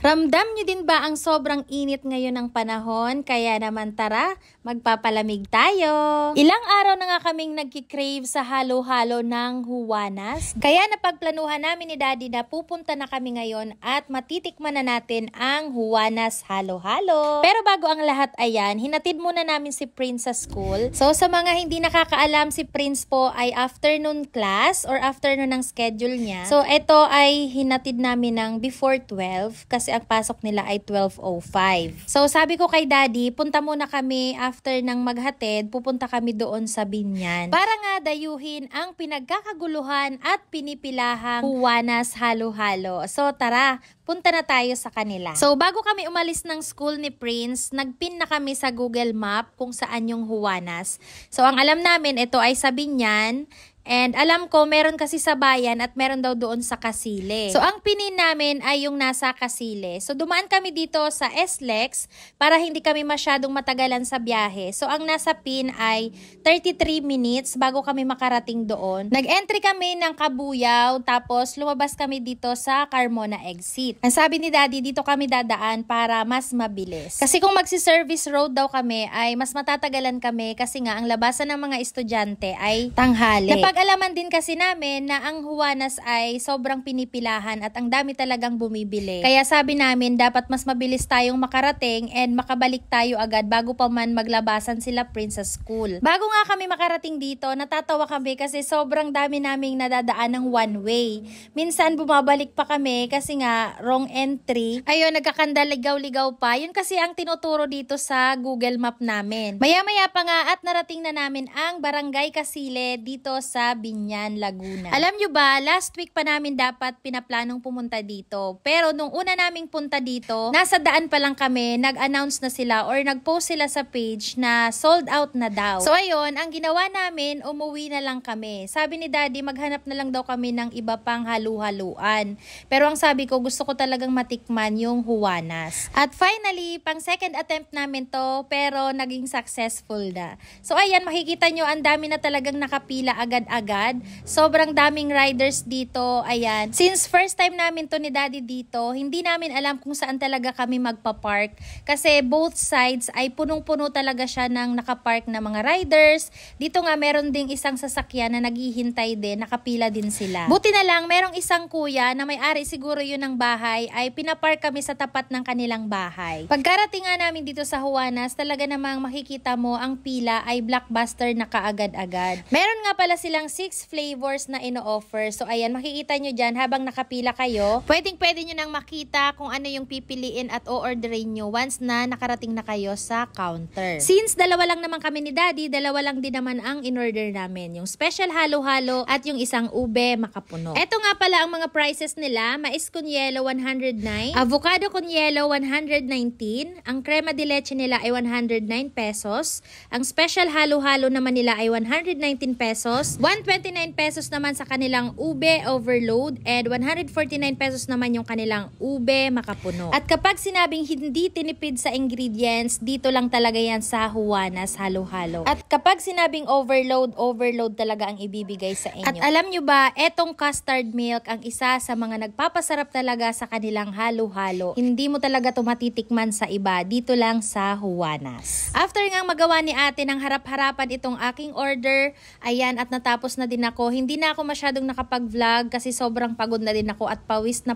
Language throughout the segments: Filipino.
Ramdam nyo din ba ang sobrang init ngayon ng panahon? Kaya naman tara, magpapalamig tayo. Ilang araw na nga kaming nagkikrave sa halo-halo ng Juanas. Kaya napagplanuhan namin ni Daddy na pupunta na kami ngayon at matitikman na natin ang Juanas halo-halo. Pero bago ang lahat ayan, hinatid muna namin si Prince sa school. So sa mga hindi nakakaalam, si Prince po ay afternoon class or afternoon ng schedule niya. So ito ay hinatid namin ng before 12 kasi ang pasok nila ay 12:05. So sabi ko kay Daddy, punta muna kami after ng maghatid, pupunta kami doon sa Binyan. Para nga dayuhin ang pinagkakaguluhan at pinipilahang Juanas halo-halo. So tara, punta na tayo sa kanila. So bago kami umalis ng school ni Prince, nagpin na kami sa Google Map kung saan yung Juanas. So ang alam namin, ito ay sa Binyan. And alam ko, meron kasi sa bayan at meron daw doon sa Kasile. So, ang pinin namin ay yung nasa Kasile. So, dumaan kami dito sa SLEX para hindi kami masyadong matagalan sa biyahe. So, ang nasa pin ay 33 minutes bago kami makarating doon. Nag-entry kami ng Kabuyaw, tapos lumabas kami dito sa Carmona exit. Ang sabi ni Daddy, dito kami dadaan para mas mabilis. Kasi kung magsi-service road daw kami, ay mas matatagalan kami kasi nga ang labasan ng mga estudyante ay tanghali. Napag-alaman din kasi namin na ang Juanas ay sobrang pinipilahan at ang dami talagang bumibili. Kaya sabi namin dapat mas mabilis tayong makarating and makabalik tayo agad bago pa man maglabasan sila Prince sa school. Bago nga kami makarating dito, natatawa kami kasi sobrang dami naming nadadaan ng one way. Minsan bumabalik pa kami kasi nga wrong entry. Ayun, nagkakandaligaw-ligaw pa. Yun kasi ang tinuturo dito sa Google Map namin. Maya-maya pa nga at narating na namin ang Barangay Kasile dito sa Binyan, Laguna. Alam nyo ba, last week pa namin dapat pinaplanong pumunta dito. Pero nung una naming punta dito, nasa daan pa lang kami, nag-announce na sila or nag-post sila sa page na sold out na daw. So ayun, ang ginawa namin, umuwi na lang kami. Sabi ni Daddy, maghanap na lang daw kami ng iba pang halu-haluan. Pero ang sabi ko, gusto ko talagang matikman yung Juanas. At finally, pang second attempt namin to, pero naging successful na. So ayan, makikita nyo, ang dami na talagang nakapila agad-agad. Sobrang daming riders dito. Ayan. Since first time namin to ni Daddy dito, hindi namin alam kung saan talaga kami magpa-park. Kasi both sides ay punong-puno talaga siya ng nakapark na mga riders. Dito nga meron ding isang sasakyan na naghihintay din. Nakapila din sila. Buti na lang, merong isang kuya na may-ari siguro yun ng bahay ay pinapark kami sa tapat ng kanilang bahay. Pagkarating nga namin dito sa Juanas, talaga namang makikita mo ang pila ay blockbuster na kaagad-agad. Meron nga pala silang 6 flavors na ino-offer. So ayan, makikita nyo dyan habang nakapila kayo. Pwedeng-pwede nyo nang makita kung ano yung pipiliin at o-orderin nyo once na nakarating na kayo sa counter. Since dalawa lang naman kami ni Daddy, dalawa lang din naman ang in-order namin. Yung special halo-halo at yung isang ube makapuno. Eto nga pala ang mga prices nila. Mais con yelo 109, avocado con yelo 119, ang crema de leche nila ay 109 pesos, ang special halo-halo naman nila ay 119 pesos, 129 pesos naman sa kanilang ube overload and 149 pesos naman yung kanilang ube makapuno. At kapag sinabing hindi tinipid sa ingredients, dito lang talaga yan sa Juanas halo-halo. At kapag sinabing overload, overload talaga ang ibibigay sa inyo. At alam nyo ba, etong custard milk ang isa sa mga nagpapasarap talaga sa kanilang halo-halo. Hindi mo talaga ito matitikman sa iba, dito lang sa Juanas. After ngang magawa ni ate ng harap-harapan itong aking order, ayan, at natapos na din ako. Hindi na ako masyadong nakapag-vlog kasi sobrang pagod na din ako at pawis na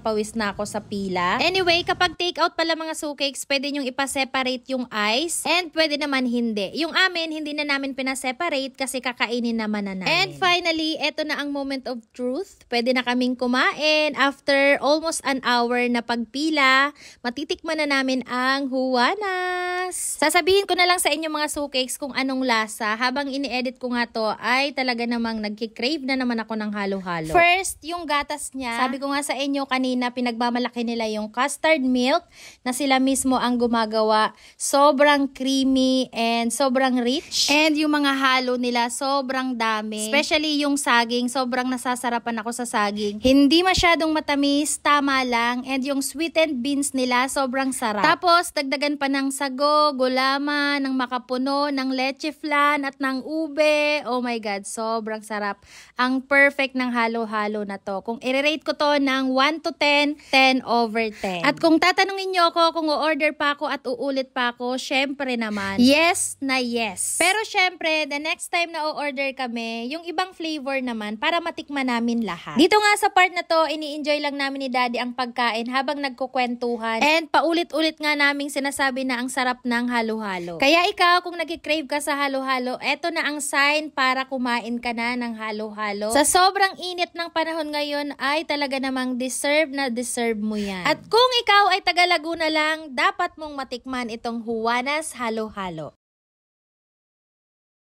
ako sa pila. Anyway, kapag take out pala mga sukeks, pwede nyong ipa-separate yung ice and pwede naman hindi. Yung amin, hindi na namin pina-separate kasi kakainin naman na namin. And finally, eto na ang moment of truth. Pwede na kaming kumain. After almost an hour na pagpila, matitikman na namin ang Juanas. Sasabihin ko na lang sa inyo mga sukeks kung anong lasa. Habang ini-edit ko nga to, ay talaga namang nagkikrave na naman ako ng halo-halo. First, yung gatas niya. Sabi ko nga sa inyo kanina, pinagmamalaki nila yung custard milk na sila mismo ang gumagawa. Sobrang creamy and sobrang rich. And yung mga halo nila, sobrang dami. Especially yung saging, sobrang nasasarapan ako sa saging. Hindi masyadong matamis, tama lang. And yung sweetened beans nila, sobrang sarap. Tapos, dagdagan pa ng sago, gulaman, ng makapuno, ng leche flan, at ng ube. Oh my God, sobrang sarap. Ang perfect ng halo-halo na to. Kung i-rate ko to ng 1 to 10, 10 over 10. At kung tatanungin nyo ako kung o-order pa ako at uulit pa ako, syempre naman, yes na yes. Pero syempre, the next time na o-order kami, yung ibang flavor naman para matikman namin lahat. Dito nga sa part na to, ini-enjoy lang namin ni Daddy ang pagkain habang nagkukwentuhan. And paulit-ulit nga naming sinasabi na ang sarap ng halo-halo. Kaya ikaw, kung nag-crave ka sa halo-halo, eto na ang sign para kumain ka na ng halo-halo. Sa sobrang init ng panahon ngayon ay talaga namang deserve na deserve mo yan. At kung ikaw ay taga Laguna lang, dapat mong matikman itong Juanas halo-halo.